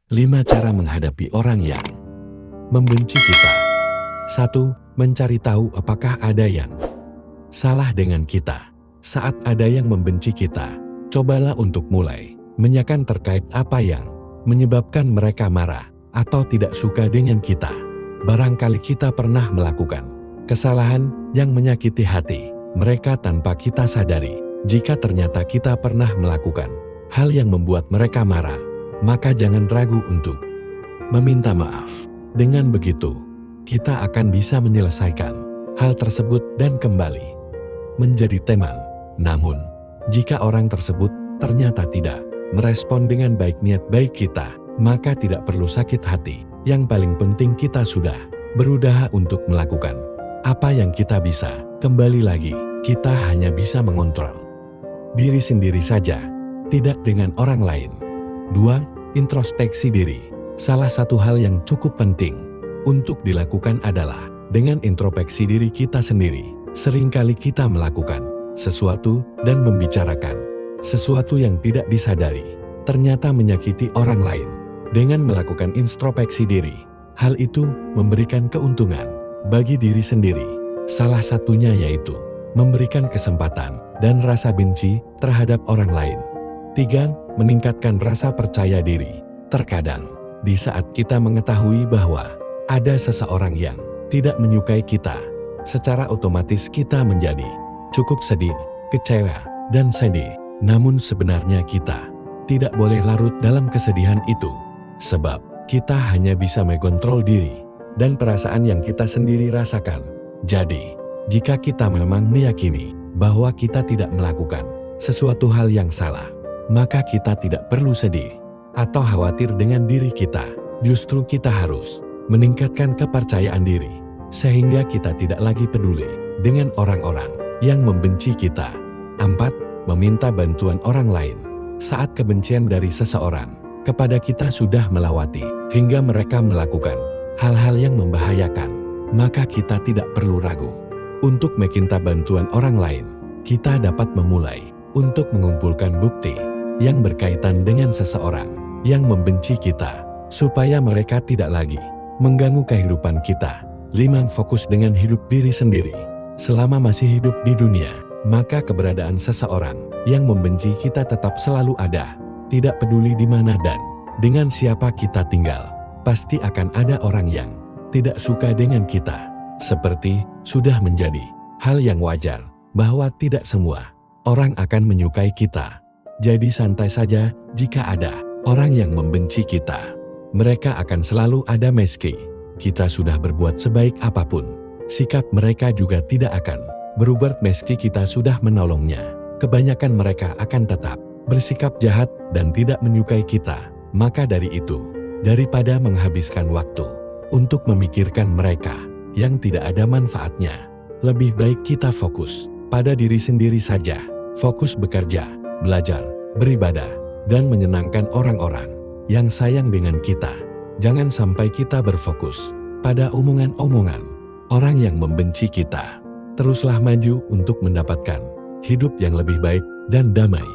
5 cara menghadapi orang yang membenci kita. 1. Mencari tahu apakah ada yang salah dengan kita. Saat ada yang membenci kita, cobalah untuk mulai menanyakan terkait apa yang menyebabkan mereka marah atau tidak suka dengan kita. Barangkali kita pernah melakukan kesalahan yang menyakiti hati mereka tanpa kita sadari. Jika ternyata kita pernah melakukan hal yang membuat mereka marah, maka jangan ragu untuk meminta maaf. Dengan begitu, kita akan bisa menyelesaikan hal tersebut dan kembali menjadi teman. Namun, jika orang tersebut ternyata tidak merespon dengan baik niat baik kita, maka tidak perlu sakit hati. Yang paling penting kita sudah berusaha untuk melakukan apa yang kita bisa. Kembali lagi, kita hanya bisa mengontrol diri sendiri saja, tidak dengan orang lain. 2. Introspeksi diri. Salah satu hal yang cukup penting untuk dilakukan adalah dengan introspeksi diri kita sendiri. Seringkali kita melakukan sesuatu dan membicarakan sesuatu yang tidak disadari, ternyata menyakiti orang lain. Dengan melakukan introspeksi diri, hal itu memberikan keuntungan bagi diri sendiri. Salah satunya yaitu memberikan kesempatan dan rasa benci terhadap orang lain. 3. Meningkatkan rasa percaya diri. Terkadang, di saat kita mengetahui bahwa ada seseorang yang tidak menyukai kita, secara otomatis kita menjadi cukup sedih, kecewa, dan sedih. Namun sebenarnya kita tidak boleh larut dalam kesedihan itu, sebab kita hanya bisa mengontrol diri dan perasaan yang kita sendiri rasakan. Jadi, jika kita memang meyakini bahwa kita tidak melakukan sesuatu hal yang salah, maka kita tidak perlu sedih atau khawatir dengan diri kita. Justru kita harus meningkatkan kepercayaan diri, sehingga kita tidak lagi peduli dengan orang-orang yang membenci kita. 4. Meminta bantuan orang lain. Saat kebencian dari seseorang kepada kita sudah melewati hingga mereka melakukan hal-hal yang membahayakan, maka kita tidak perlu ragu untuk meminta bantuan orang lain. Kita dapat memulai untuk mengumpulkan bukti yang berkaitan dengan seseorang yang membenci kita, supaya mereka tidak lagi mengganggu kehidupan kita. 5. Fokus dengan hidup diri sendiri. Selama masih hidup di dunia, maka keberadaan seseorang yang membenci kita tetap selalu ada. Tidak peduli di mana dan dengan siapa kita tinggal, pasti akan ada orang yang tidak suka dengan kita. Seperti sudah menjadi hal yang wajar bahwa tidak semua orang akan menyukai kita. Jadi santai saja jika ada orang yang membenci kita. Mereka akan selalu ada meski kita sudah berbuat sebaik apapun. Sikap mereka juga tidak akan berubah meski kita sudah menolongnya. Kebanyakan mereka akan tetap bersikap jahat dan tidak menyukai kita. Maka dari itu, daripada menghabiskan waktu untuk memikirkan mereka yang tidak ada manfaatnya, lebih baik kita fokus pada diri sendiri saja. Fokus bekerja, belajar, beribadah, dan menyenangkan orang-orang yang sayang dengan kita. Jangan sampai kita berfokus pada omongan-omongan orang yang membenci kita. Teruslah maju untuk mendapatkan hidup yang lebih baik dan damai.